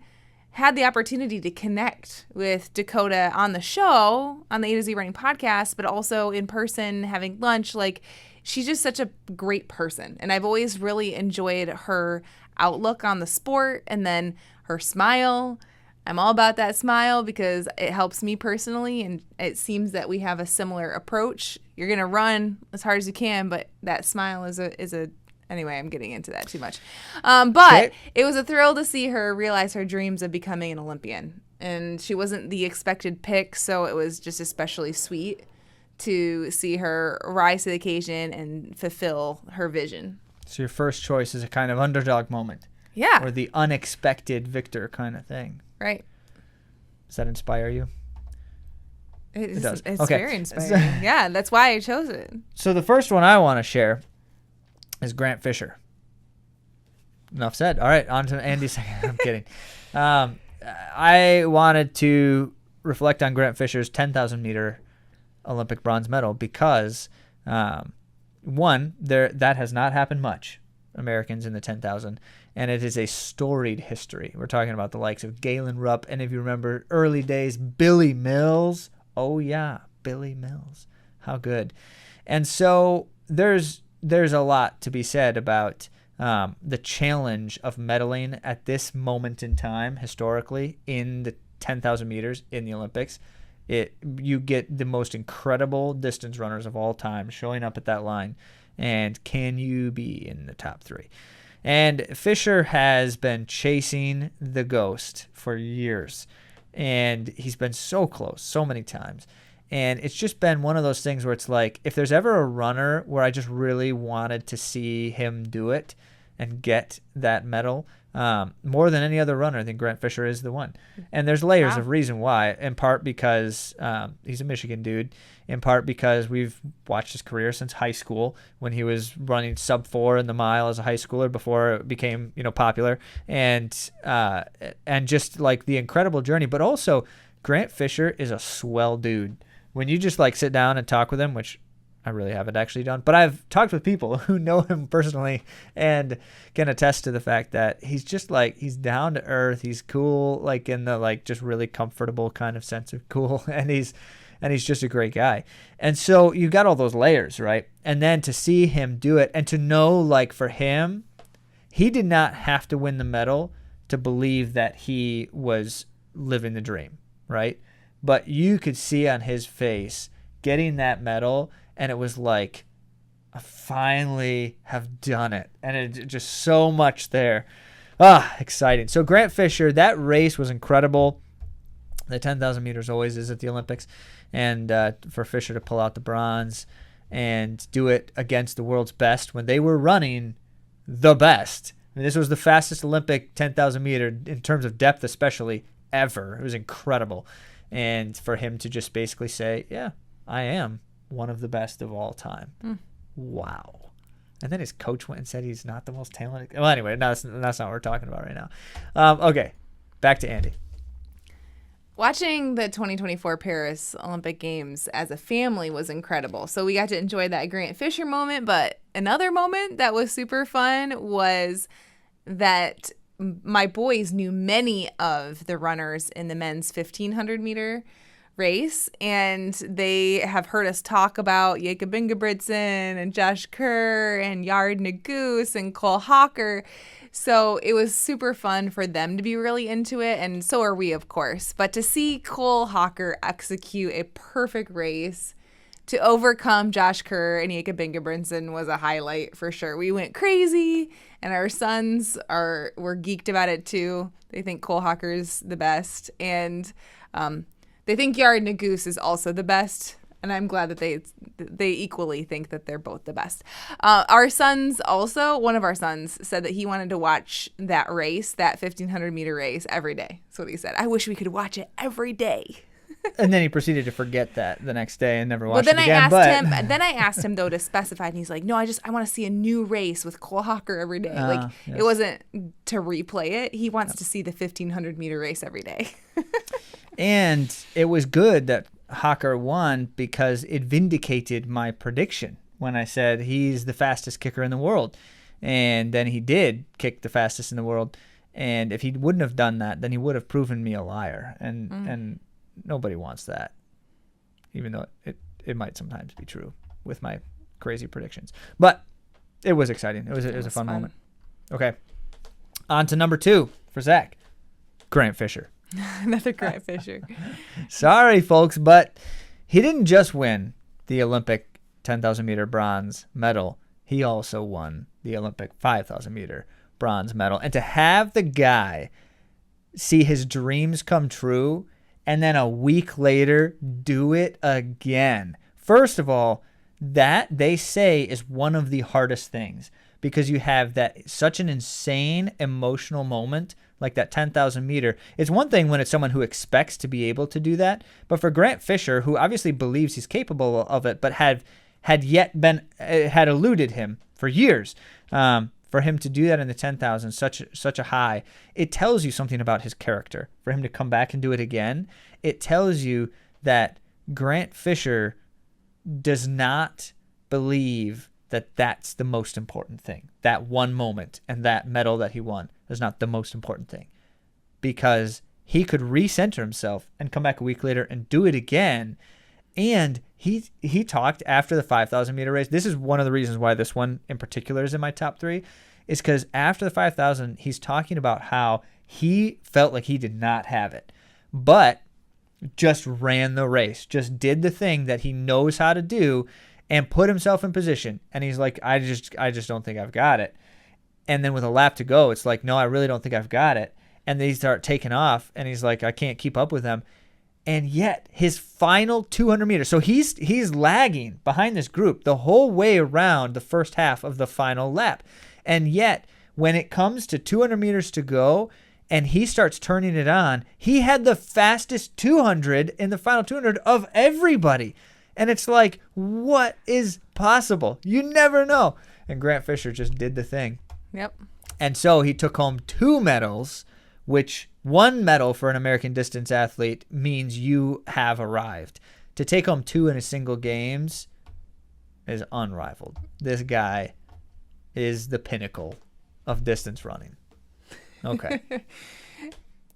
the opportunity to connect with Dakota on the show, on the AtoZrunning Podcast, but also in person, having lunch. Like, she's just such a great person. And I've always really enjoyed her outlook on the sport, and then her smile. I'm all about that smile because it helps me personally, and it seems that we have a similar approach. You're going to run as hard as you can, but that smile is a anyway, I'm getting into that too much. But it was a thrill to see her realize her dreams of becoming an Olympian. And she wasn't the expected pick, so it was just especially sweet to see her rise to the occasion and fulfill her vision. So your first choice is a kind of underdog moment. Yeah. Or the unexpected victor kind of thing. Right. Does that inspire you? It does. It's Okay. very inspiring. Yeah, that's why I chose it. So the first one I want to share is Grant Fisher. Enough said. All right, on to Andy's second. I'm kidding. I wanted to reflect on Grant Fisher's 10,000 meter Olympic bronze medal because, one, that has not happened much, Americans in the 10,000, and it is a storied history. We're talking about the likes of Galen Rupp, and if you remember early days, Billy Mills. Oh yeah, Billy Mills. How good. And so there's a lot to be said about the challenge of medaling at this moment in time historically in the 10,000 meters in the Olympics. You get the most incredible distance runners of all time showing up at that line, and can you be in the top 3? And Fisher has been chasing the ghost for years, and he's been so close so many times. And it's just been one of those things where it's like, if there's ever a runner where I just really wanted to see him do it and get that medal, more than any other runner, I think Grant Fisher is the one. And there's layers of reason why, in part because he's a Michigan dude, in part because we've watched his career since high school when he was running sub-4 in the mile as a high schooler before it became, popular, and just like the incredible journey. But also, Grant Fisher is a swell dude. When you just like sit down and talk with him, which I really haven't actually done, but I've talked with people who know him personally and can attest to the fact that he's just like, he's down to earth, he's cool, like in the like just really comfortable kind of sense of cool, and he's just a great guy. And so you've got all those layers, right? And then to see him do it and to know, like, for him, he did not have to win the medal to believe that he was living the dream, right? But you could see on his face getting that medal, and it was like, I finally have done it. And it just so much there. Exciting. So Grant Fisher, that race was incredible. The 10,000 meters always is at the Olympics. And for Fisher to pull out the bronze and do it against the world's best when they were running the best. I mean, this was the fastest Olympic 10,000 meter in terms of depth, especially ever. It was incredible. And for him to just basically say, yeah, I am one of the best of all time. Wow. And then his coach went and said he's not the most talented. Well, anyway, that's not what we're talking about right now. Okay, back to Andy. Watching the 2024 Paris Olympic Games as a family was incredible. So we got to enjoy that Grant Fisher moment, but another moment that was super fun was that my boys knew many of the runners in the men's 1,500 meter race, and they have heard us talk about Jakob Ingebrigtsen and Josh Kerr and Yard Nagoose and Cole Hawker. So it was super fun for them to be really into it, and so are we, of course. But to see Cole Hawker execute a perfect race to overcome Josh Kerr and Jakob Ingebrigtsen was a highlight for sure. We went crazy, and our sons were geeked about it too. They think Cole Hawker's the best, and they think Yard Nagoose is also the best, and I'm glad that they equally think that they're both the best. Our sons also, one of our sons said that he wanted to watch that race, that 1,500 meter race, every day. That's what he said. I wish we could watch it every day. And then he proceeded to forget that the next day and never watched Then it again. Then I asked him though to specify, and he's like, "No, I want to see a new race with Cole Hawker every day." Yes. It wasn't to replay it. He wants to see the 1,500 meter race every day. And it was good that Hawker won because it vindicated my prediction when I said he's the fastest kicker in the world. And then he did kick the fastest in the world. And if he wouldn't have done that, then he would have proven me a liar. And nobody wants that, even though it might sometimes be true with my crazy predictions. But it was exciting. It was a fun moment. Okay. On to number 2 for Zach. Grant Fisher. Another Grant Fisher. Sorry, folks, but he didn't just win the Olympic 10,000 meter bronze medal. He also won the Olympic 5,000 meter bronze medal. And to have the guy see his dreams come true and then a week later do it again. First of all, that they say is one of the hardest things because you have that such an insane emotional moment like that 10,000 meter. It's one thing when it's someone who expects to be able to do that, but for Grant Fisher, who obviously believes he's capable of it, but had eluded him for years, for him to do that in the 10,000, such a high, it tells you something about his character. For him to come back and do it again, it tells you that Grant Fisher does not believe that that's the most important thing. That one moment and that medal that he won is not the most important thing, because he could recenter himself and come back a week later and do it again. And he talked after the 5,000 meter race. This is one of the reasons why this one in particular is in my top 3, is because after the 5,000, he's talking about how he felt like he did not have it, but just ran the race, just did the thing that he knows how to do and put himself in position. And he's like, I just don't think I've got it. And then with a lap to go, it's like, no, I really don't think I've got it. And they start taking off, and he's like, I can't keep up with them. And yet his final 200 meters, so he's lagging behind this group the whole way around the first half of the final lap. And yet when it comes to 200 meters to go and he starts turning it on, he had the fastest 200 in the final 200 of everybody. And it's like, what is possible? You never know. And Grant Fisher just did the thing. Yep. And so he took home 2 medals, which one medal for an American distance athlete means you have arrived. To take home 2 in a single games is unrivaled. This guy is the pinnacle of distance running. Okay.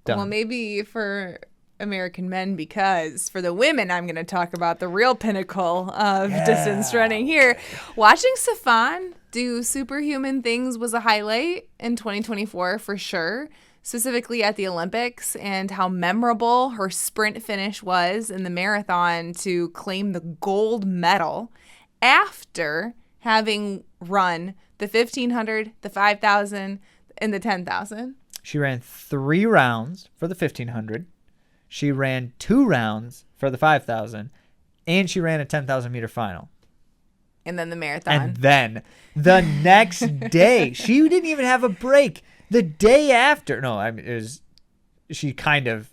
Done. Well, maybe for American men, because for the women, I'm going to talk about the real pinnacle of distance running here. Watching Safan do superhuman things was a highlight in 2024 for sure, specifically at the Olympics, and how memorable her sprint finish was in the marathon to claim the gold medal after having run the 1,500, the 5,000, and the 10,000? She ran 3 rounds for the 1,500. She ran 2 rounds for the 5,000. And she ran a 10,000 meter final. And then the marathon. And then the next day, she didn't even have a break. The day after, no, I mean, she kind of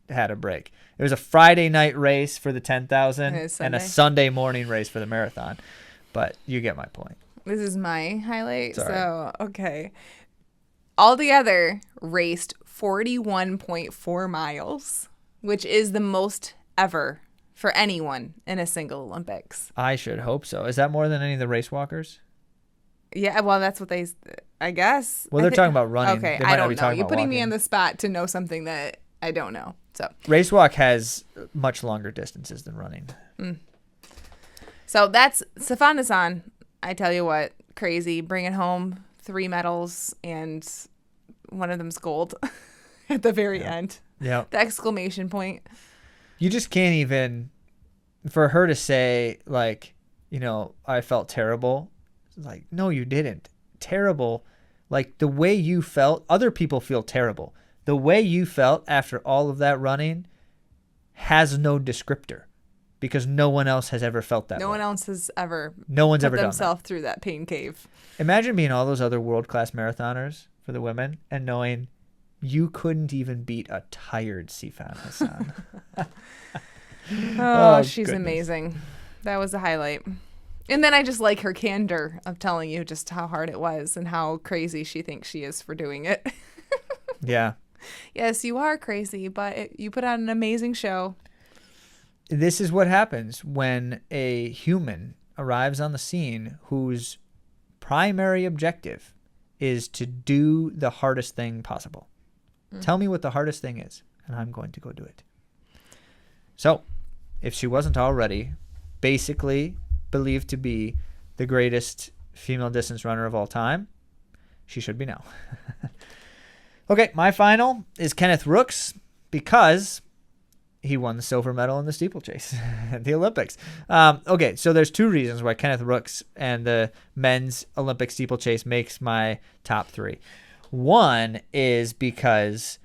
had a break. It was a Friday night race for the 10,000 and a Sunday morning race for the marathon. But you get my point. This is my highlight. Sorry. So, okay. Altogether, raced 41.4 miles, which is the most ever for anyone in a single Olympics. I should hope so. Is that more than any of the race walkers? Yeah, well, that's what I guess. Well, they're talking about running. Okay, They might I not don't be know. talking You're about putting me walking. on the spot to know something that I don't know. So Race walk has much longer distances than running. So that's Stephanie. I tell you what, crazy. Bringing home 3 medals and one of them's gold at the very end. Yeah. The exclamation point. You just can't even, for her to say, like, you know, I felt terrible. Like, no, you didn't. Terrible. Like, the way you felt, other people feel terrible. The way you felt after all of that running has no descriptor because no one else has ever felt that way. No one else has ever No one's put ever done that. themselves through that pain cave. Imagine being all those other world-class marathoners for the women and knowing you couldn't even beat a tired Sifan Hassan. Oh, she's goodness. amazing. That was a highlight. And then I just like her candor of telling you just how hard it was and how crazy she thinks she is for doing it. Yeah. Yes, you are crazy, but you put on an amazing show. This is what happens when a human arrives on the scene whose primary objective is to do the hardest thing possible. Tell me what the hardest thing is, and I'm going to go do it. So, if she wasn't already basically believed to be the greatest female distance runner of all time, she should be now. Okay, my final is Kenneth Rooks because he won the silver medal in the steeplechase at the Olympics. Okay, so there's 2 reasons why Kenneth Rooks and the men's Olympic steeplechase makes my top 3. One is because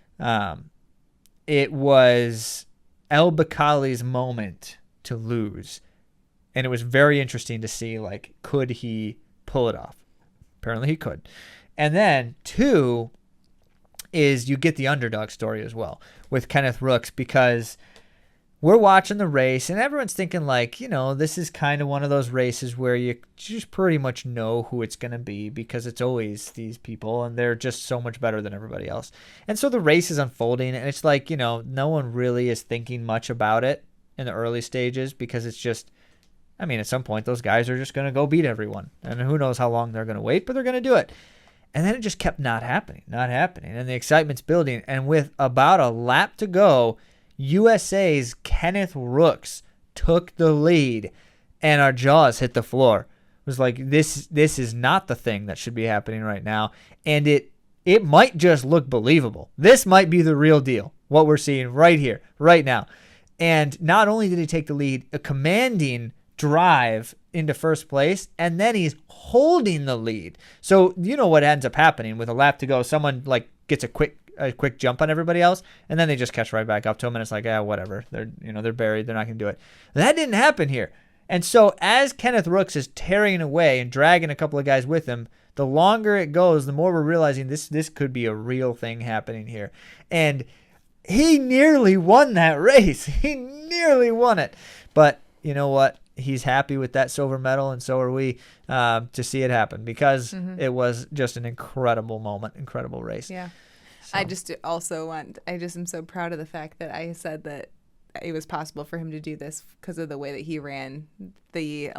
it was El Bakkali's moment to lose. And it was very interesting to see, like, could he pull it off? Apparently he could. And then 2 is you get the underdog story as well with Kenneth Rooks because we're watching the race and everyone's thinking, like, you know, this is kind of one of those races where you just pretty much know who it's going to be because it's always these people and they're just so much better than everybody else. And so the race is unfolding and it's like, you know, no one really is thinking much about it in the early stages because it's just, I mean, at some point those guys are just going to go beat everyone and who knows how long they're going to wait, but they're going to do it. And then it just kept not happening. And the excitement's building. And with about a lap to go, USA's Kenneth Rooks took the lead and our jaws hit the floor. It was like, this is not the thing that should be happening right now. And it might just look believable. This might be the real deal, what we're seeing right here, right now. And not only did he take the lead, a commanding drive into first place, and then he's holding the lead. So you know what ends up happening with a lap to go, someone like gets a quick jump on everybody else, and then they just catch right back up to him, and it's like, whatever. They're buried. They're not going to do it. That didn't happen here. And so as Kenneth Rooks is tearing away and dragging a couple of guys with him, the longer it goes, the more we're realizing this could be a real thing happening here. And he nearly won that race. He nearly won it. But you know what? He's happy with that silver medal, and so are we to see it happen because it was just an incredible moment, incredible race. Yeah. So. I just am so proud of the fact that I said that it was possible for him to do this because of the way that he ran the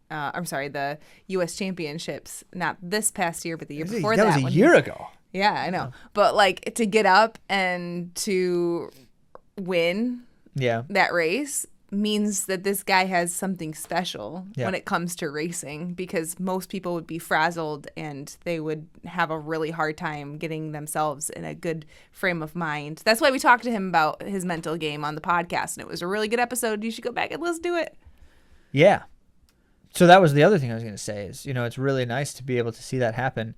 the U.S. Championships, not this past year, but the year before that. That was a year ago. Yeah, I know. But like to get up and to win that race means that this guy has something special when it comes to racing, because most people would be frazzled and they would have a really hard time getting themselves in a good frame of mind. That's why we talked to him about his mental game on the podcast, and it was a really good episode. You should go back and listen to it. Yeah. So that was the other thing I was going to say is, it's really nice to be able to see that happen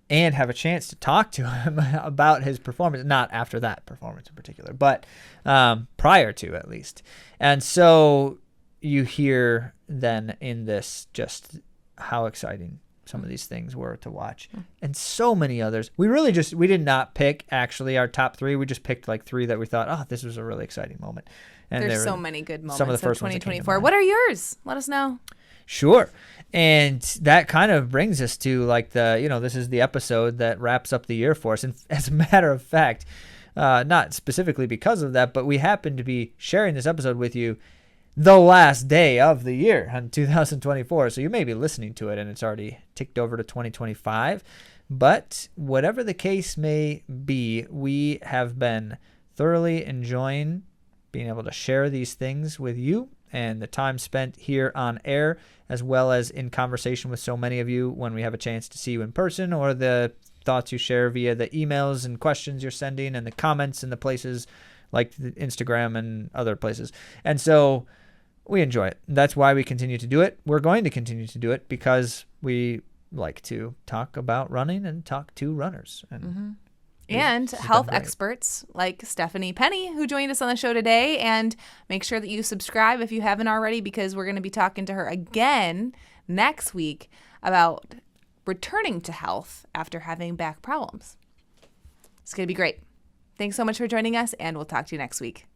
and have a chance to talk to him about his performance, not after that performance in particular, but prior to at least. And so you hear then in this just how exciting some of these things were to watch, and so many others. We did not pick actually our top 3. We just picked like 3 that we thought, oh, this was a really exciting moment. And there's so many good moments some of the first 2024. What are yours? Let us know. Sure. And that kind of brings us to like this is the episode that wraps up the year for us. And as a matter of fact, not specifically because of that, but we happen to be sharing this episode with you the last day of the year on 2024. So you may be listening to it and it's already ticked over to 2025. But whatever the case may be, we have been thoroughly enjoying being able to share these things with you and the time spent here on air, as well as in conversation with so many of you when we have a chance to see you in person, or the thoughts you share via the emails and questions you're sending and the comments in the places like the Instagram and other places. And so we enjoy it. That's why we continue to do it. We're going to continue to do it because we like to talk about running and talk to runners. And health experts like Stephanie Penny, who joined us on the show today. And make sure that you subscribe if you haven't already, because we're going to be talking to her again next week about returning to health after having back problems. It's going to be great. Thanks so much for joining us, and we'll talk to you next week.